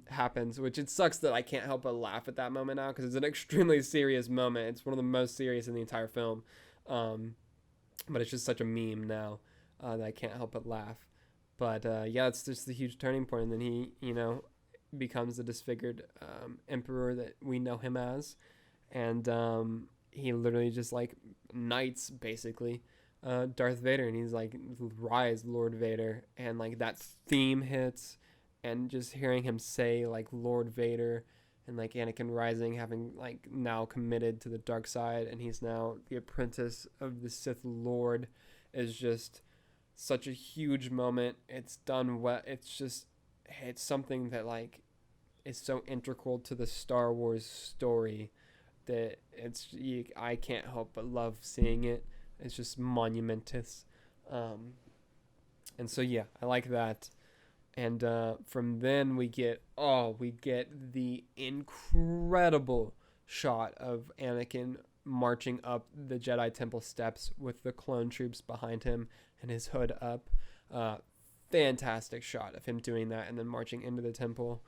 happens, which it sucks that I can't help but laugh at that moment now, because it's an extremely serious moment. It's one of the most serious in the entire film, but it's just such a meme now that I can't help but laugh. But yeah, it's just the huge turning point, and then he, you know, becomes the disfigured emperor that we know him as, and he literally just like knights basically Darth Vader, and he's like, rise Lord Vader, and like that theme hits, and just hearing him say like Lord Vader, and like Anakin rising, having like now committed to the dark side, and he's now the apprentice of the Sith Lord, is just such a huge moment. It's done well. It's something that like is so integral to the Star Wars story that I can't help but love seeing it. It's just monumentous. And so yeah, I like that. And from then we get the incredible shot of Anakin marching up the Jedi Temple steps with the clone troops behind him and his hood up. Fantastic shot of him doing that and then marching into the temple.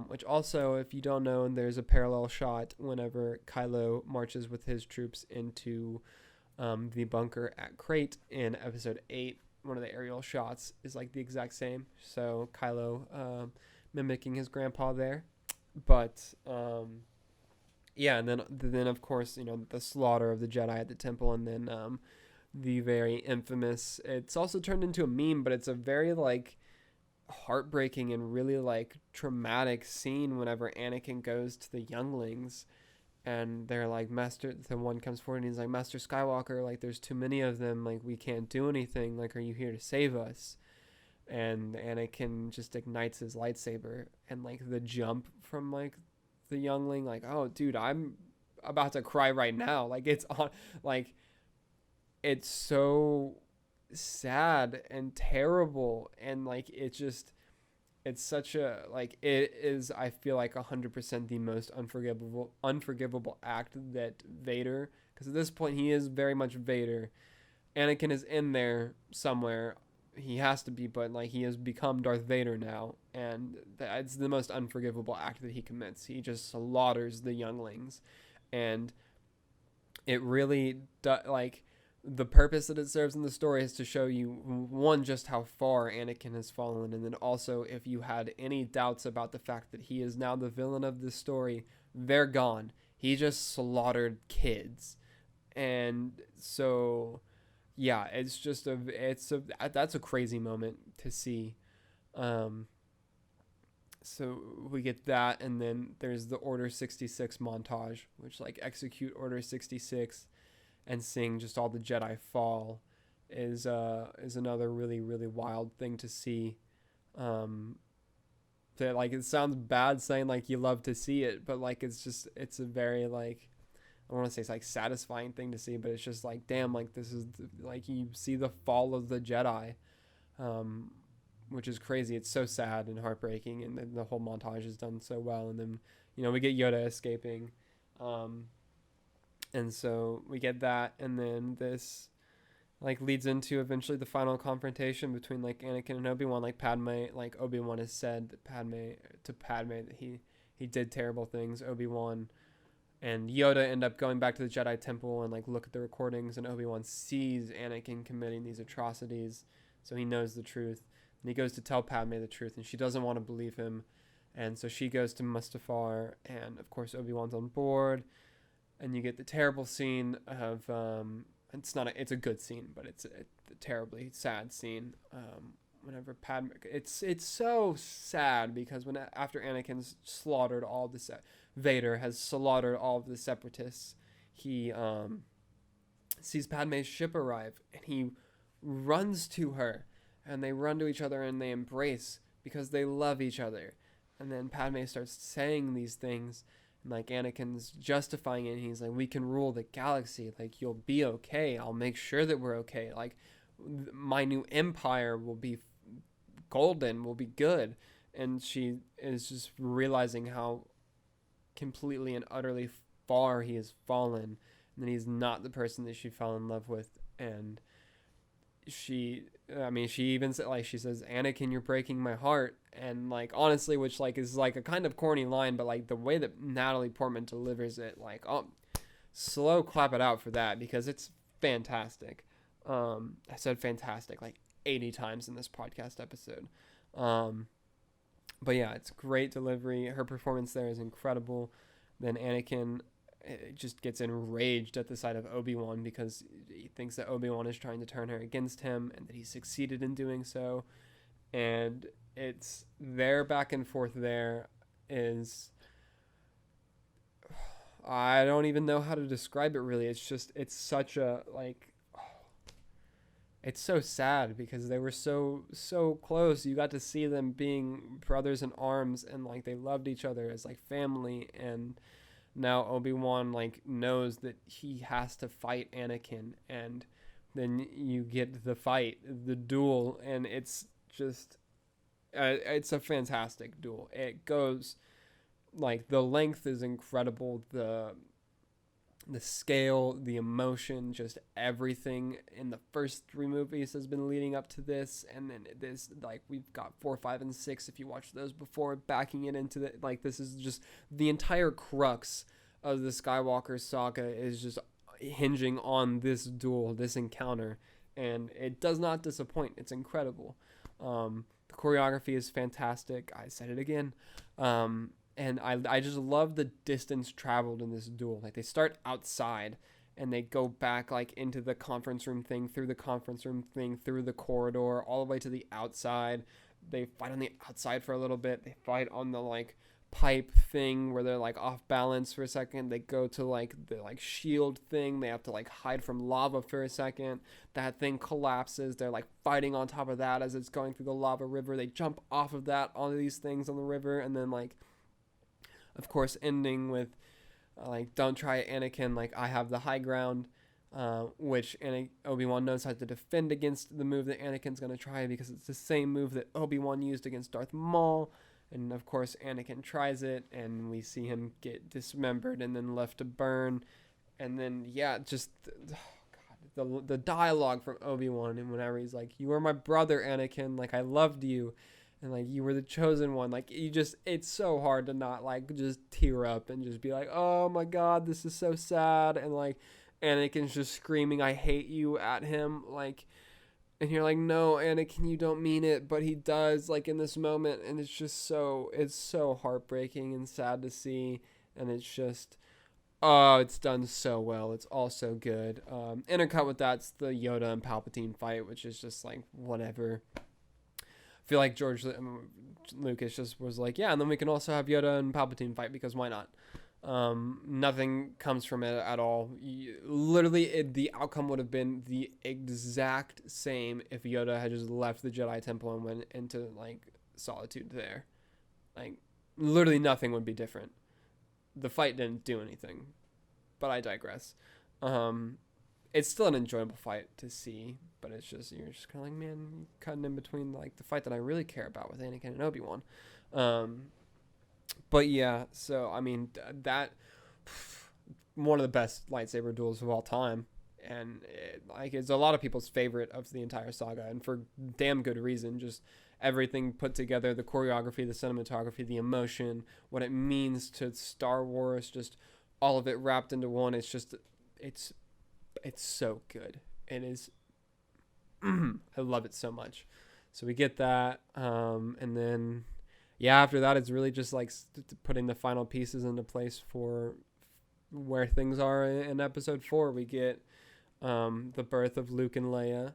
Which also, if you don't know, there's a parallel shot whenever Kylo marches with his troops into The bunker at Crate in episode 8, one of the aerial shots is like the exact same. So Kylo mimicking his grandpa there. But yeah, and then of course, the slaughter of the Jedi at the temple, and then the very infamous, it's also turned into a meme, but it's a very like heartbreaking and really like traumatic scene whenever Anakin goes to the younglings and they're like, the one comes forward and he's like, Master Skywalker, like there's too many of them, like we can't do anything, like are you here to save us? And Anakin just ignites his lightsaber, and like the jump from like the youngling, like, oh dude, I'm about to cry right now, like it's on, like it's so sad and terrible, and like it's such a, like, it is, I feel like 100% the most unforgivable act that Vader, because at this point he is very much Vader. Anakin is in there somewhere, he has to be, but like he has become Darth Vader now, and it's the most unforgivable act that he commits. He just slaughters the younglings, and it really like, the purpose that it serves in the story is to show you, one, just how far Anakin has fallen, and then also, if you had any doubts about the fact that he is now the villain of this story, they're gone. He just slaughtered kids. And so yeah, that's a crazy moment to see. So we get that, and then there's the Order 66 montage, which like execute Order 66 and seeing just all the Jedi fall is another really, really wild thing to see. That, like, it sounds bad saying like you love to see it, but like it's a very, like, I don't want to say it's like satisfying thing to see, but it's just like, damn, like this is like, you see the fall of the Jedi, which is crazy. It's so sad and heartbreaking, and then the whole montage is done so well, and then we get Yoda escaping. And so we get that, and then this like leads into eventually the final confrontation between like Anakin and Obi-Wan. Like Padme, like Obi-Wan has said that Padme that he did terrible things. Obi-Wan and Yoda end up going back to the Jedi Temple and like look at the recordings, and Obi-Wan sees Anakin committing these atrocities, so he knows the truth, and he goes to tell Padme the truth, and she doesn't want to believe him, and so she goes to Mustafar, and of course Obi-Wan's on board. And you get the terrible scene of it's a good scene, but it's a terribly sad scene. Whenever Padme, it's so sad, because after Anakin's slaughtered all the Vader has slaughtered all of the Separatists, he sees Padme's ship arrive, and he runs to her, and they run to each other and they embrace because they love each other. And then Padme starts saying these things. And like Anakin's justifying it, and he's like, we can rule the galaxy, like you'll be okay, I'll make sure that we're okay, like my new empire will be golden, will be good. And she is just realizing how completely and utterly far he has fallen, and that he's not the person that she fell in love with. And she even said, like, she says, Anakin, you're breaking my heart. And like, honestly, which like is like a kind of corny line, but like the way that Natalie Portman delivers it, like, slow clap it out for that, because it's fantastic. I said fantastic like 80 times in this podcast episode. But yeah, it's great delivery. Her performance there is incredible. Then Anakin just gets enraged at the sight of Obi-Wan, because he thinks that Obi-Wan is trying to turn her against him, and that he succeeded in doing so. And it's their back and forth there is, I don't even know how to describe it really. It's such a, like, it's so sad, because they were so close. You got to see them being brothers in arms, and like they loved each other as like family. And now Obi-Wan like knows that he has to fight Anakin, and then you get the fight, the duel, and it's just it's a fantastic duel. It goes, like, the length is incredible, the scale, the emotion, just everything in the first 3 movies has been leading up to this, and then this, like, we've got 4, 5, and 6 if you watched those before, backing it into the, like, this is just the entire crux of the Skywalker saga is just hinging on this duel, this encounter, and it does not disappoint. It's incredible. The choreography is fantastic. I said it again. And I just love the distance traveled in this duel. Like, they start outside and they go back like into the conference room thing, through the conference room thing, through the corridor, all the way to the outside. They fight on the outside for a little bit. They fight on the like pipe thing where they're like off balance for a second. They go to like the like shield thing. They have to like hide from lava for a second. That thing collapses. They're like fighting on top of that as it's going through the lava river. They jump off of that onto these things on the river, and then like, of course, ending with like, don't try it, Anakin, like, I have the high ground, which Obi-Wan knows how to defend against the move that Anakin's going to try, because it's the same move that Obi-Wan used against Darth Maul. And of course Anakin tries it, and we see him get dismembered and then left to burn. And then just the dialogue from Obi-Wan, and whenever he's like, you were my brother, Anakin, like, I loved you, and like, you were the chosen one. Like, it's so hard to not like just tear up and just be like, oh my god, this is so sad. And like, Anakin's just screaming I hate you at him, like, and you're like, no, Anakin, you don't mean it, but he does, like, in this moment. And it's so heartbreaking and sad to see. And it's just, oh, it's done so well. It's all so good. Intercut with that's the Yoda and Palpatine fight, which is just like, whatever. I feel like George Lucas just was like, yeah, and then we can also have Yoda and Palpatine fight, because why not? Nothing comes from it at all. Literally, the outcome would have been the exact same if Yoda had just left the Jedi Temple and went into like solitude there. Like, literally nothing would be different. The fight didn't do anything, but I digress. It's still an enjoyable fight to see, but it's just, you're just kind of like, man, cutting in between like the fight that I really care about with Anakin and Obi-Wan. But yeah, so I mean, that one of the best lightsaber duels of all time, and it's a lot of people's favorite of the entire saga, and for damn good reason. Just everything put together, the choreography, the cinematography, the emotion, what it means to Star Wars, just all of it wrapped into one. It's just, it's so good. It is. I love it so much. So we get that, and then after that, it's really just like putting the final pieces into place for where things are in episode 4. We get the birth of Luke and Leia,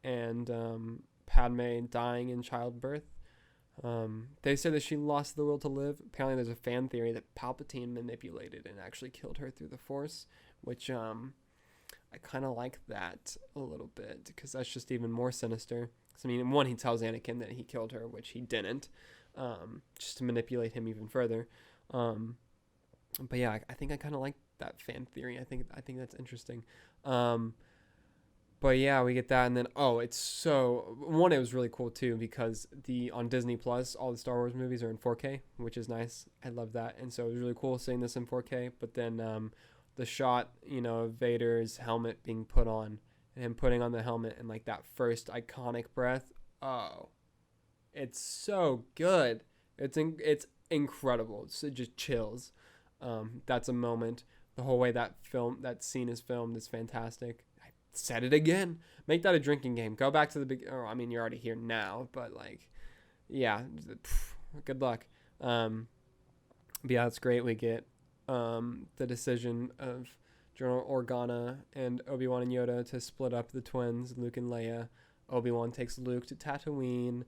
and Padme dying in childbirth. They say that she lost the will to live. Apparently there's a fan theory that Palpatine manipulated and actually killed her through the Force, which I kind of like that a little bit, because that's just even more sinister. I mean, one, he tells Anakin that he killed her, which he didn't, just to manipulate him even further. But yeah, I think I kind of like that fan theory. I think that's interesting. But yeah, we get that, and then it was really cool too, because on Disney Plus, all the Star Wars movies are in 4K, which is nice. I love that, and so it was really cool seeing this in 4K. But then the shot, of Vader's helmet being put on, and him putting on the helmet, and like that first iconic breath. Oh, it's so good. It's incredible. It just chills. That's a moment. The whole way that scene is filmed is fantastic. I said it again. Make that a drinking game. Go back to the big. I mean, you're already here now, but like, yeah. Good luck. But yeah, that's great. We get the decision of General Organa and Obi-Wan and Yoda to split up the twins, Luke and Leia. Obi-Wan takes Luke to Tatooine,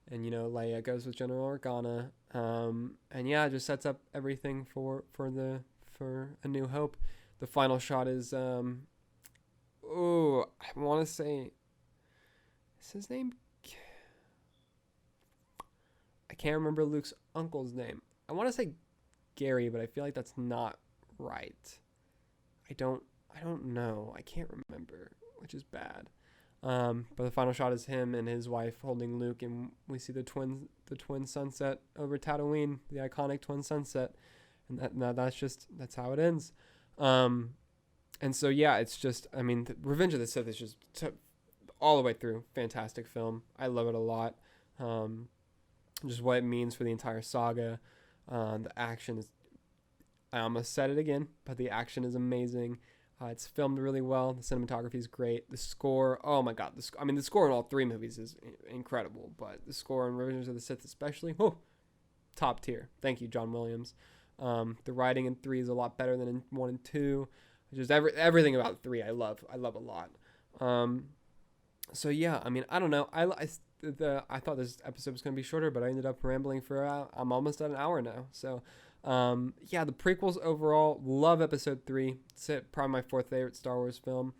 and Leia goes with General Organa. And yeah, it just sets up everything for A New Hope. The final shot is I want to say, is his name? I can't remember Luke's uncle's name. I want to say Gary, but I feel like that's not right. I don't know. I can't remember, which is bad. But the final shot is him and his wife holding Luke, and we see the twin sunset over Tatooine, the iconic twin sunset, and that's how it ends. And so yeah, it's just, I mean, Revenge of the Sith is just all the way through fantastic film. I love it a lot. Just what it means for the entire saga. The action is, I almost said it again, but the action is amazing. It's filmed really well. The cinematography is great. The score, oh my god, the score in all three movies is incredible, but the score in Revenge of the Sith especially, top tier. Thank you, John Williams. The writing in 3 is a lot better than in 1 and 2. Just everything about 3 I love a lot. So yeah, I mean, I don't know. I thought this episode was going to be shorter, but I ended up rambling for I'm almost at an hour now. So yeah, the prequels overall, love episode 3. It's probably my 4th favorite Star Wars film.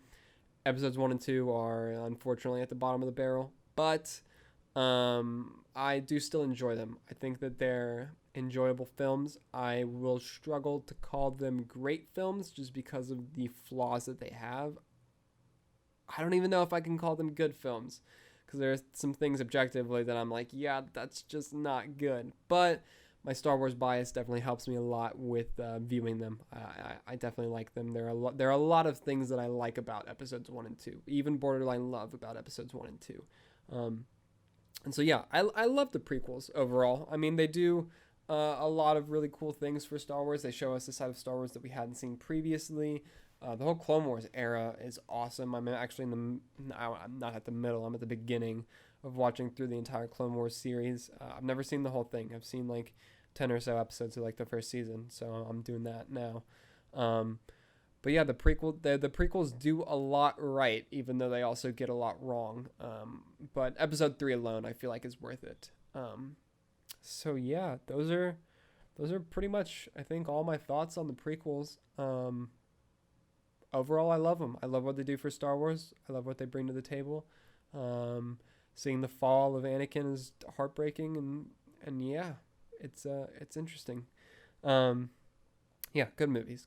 Episodes 1 and 2 are unfortunately at the bottom of the barrel, but I do still enjoy them. I think that they're enjoyable films. I will struggle to call them great films just because of the flaws that they have. I don't even know if I can call them good films, because there's some things objectively that I'm like, yeah, that's just not good. But my Star Wars bias definitely helps me a lot with viewing them. I definitely like them. There are a lot of things that I like about episodes 1 and 2, even borderline love about episodes 1 and 2. And so yeah, I love the prequels overall. I mean, they do a lot of really cool things for Star Wars. They show us a side of Star Wars that we hadn't seen previously. The whole Clone Wars era is awesome. I'm actually I'm not at the middle. I'm at the beginning of watching through the entire Clone Wars series. I've never seen the whole thing. I've seen like 10 or so episodes of like the first season, so I'm doing that now. But yeah, the prequels do a lot right, even though they also get a lot wrong. But episode 3 alone, I feel like is worth it. So yeah, those are pretty much, I think, all my thoughts on the prequels. Overall, I love them. I love what they do for Star Wars. I love what they bring to the table. Seeing the fall of Anakin is heartbreaking, and yeah, it's interesting. Yeah, good movies.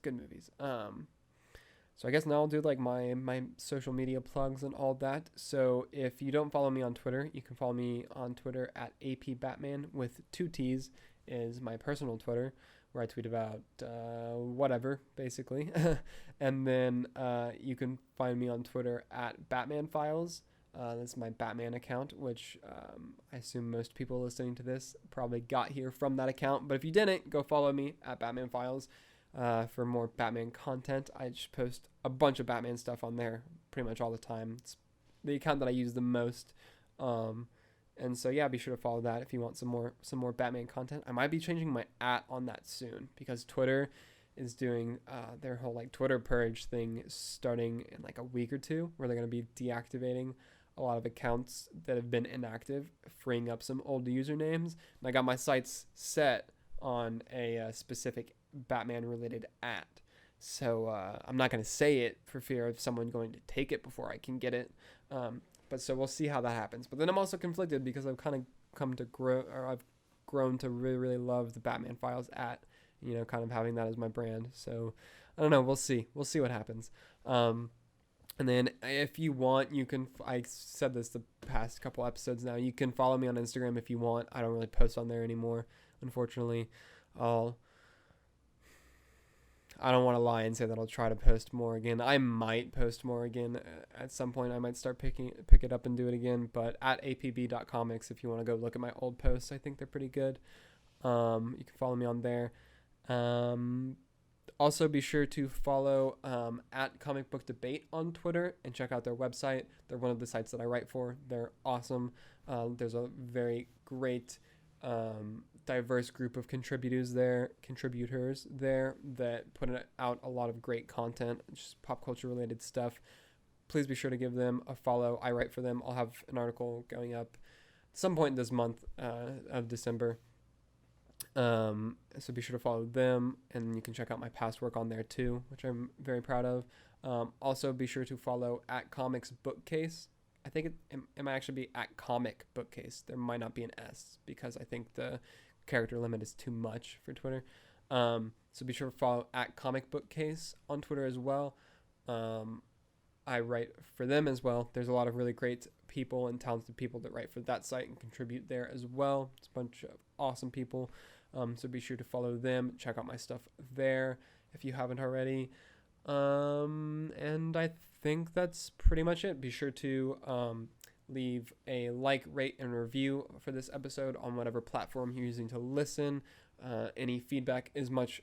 So I guess now I'll do like my social media plugs and all that. So if you don't follow me on Twitter, you can follow me on Twitter at APBatman with 2 T's is my personal Twitter, where I tweet about whatever, basically. And then you can find me on Twitter at Batman Files. That's my Batman account, which I assume most people listening to this probably got here from that account. But if you didn't, go follow me at Batman Files for more Batman content. I just post a bunch of Batman stuff on there pretty much all the time. It's the account that I use the most. And so yeah, be sure to follow that if you want some more Batman content. I might be changing my @ on that soon, because Twitter is doing their whole like Twitter purge thing starting in like a week or 2, where they're going to be deactivating a lot of accounts that have been inactive, freeing up some old usernames. And I got my sites set on a specific Batman related @. So I'm not going to say it for fear of someone going to take it before I can get it. But so we'll see how that happens. But then I'm also conflicted because I've kind of I've grown to really, really love the Batman Files @ kind of having that as my brand. So I don't know. We'll see. We'll see what happens. And then if you want, I said this the past couple episodes now, you can follow me on Instagram if you want. I don't really post on there anymore, unfortunately. I don't want to lie and say that I'll try to post more again. I might post more again at some point. I might start pick it up and do it again. But at apb.comics, if you want to go look at my old posts, I think they're pretty good. You can follow me on there. Also, be sure to follow at Comic Book Debate on Twitter and check out their website. They're one of the sites that I write for. They're awesome. There's a very great diverse group of contributors there that put out a lot of great content, just pop culture related stuff. Please be sure to give them a follow. I write for them. I'll have an article going up at some point this month of December. So be sure to follow them, and you can check out my past work on there too, which I'm very proud of. Also be sure to follow at Comics Bookcase. I think it might actually be at Comic Bookcase. There might not be an S, because I think the character limit is too much for Twitter. So be sure to follow at Comic Bookcase on Twitter as well. I write for them as well. There's a lot of really great people and talented people that write for that site and contribute there as well. It's a bunch of awesome people. So be sure to follow them. Check out my stuff there if you haven't already. And I think that's pretty much it. Be sure to leave a like, rate, and review for this episode on whatever platform you're using to listen. Any feedback is much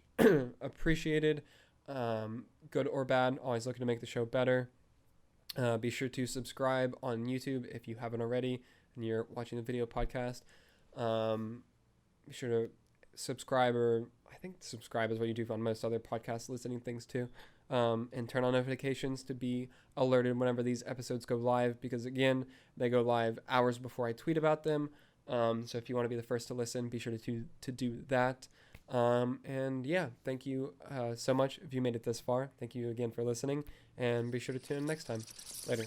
appreciated. good or bad. Always looking to make the show better. Be sure to subscribe on YouTube if you haven't already and you're watching the video podcast. Be sure to subscribe, or I think subscribe is what you do on most other podcast listening things too. And turn on notifications to be alerted whenever these episodes go live, because again, they go live hours before I tweet about them. So if you want to be the first to listen, be sure to do that. And yeah, thank you so much if you made it this far. Thank you again for listening, and be sure to tune in next time. Later.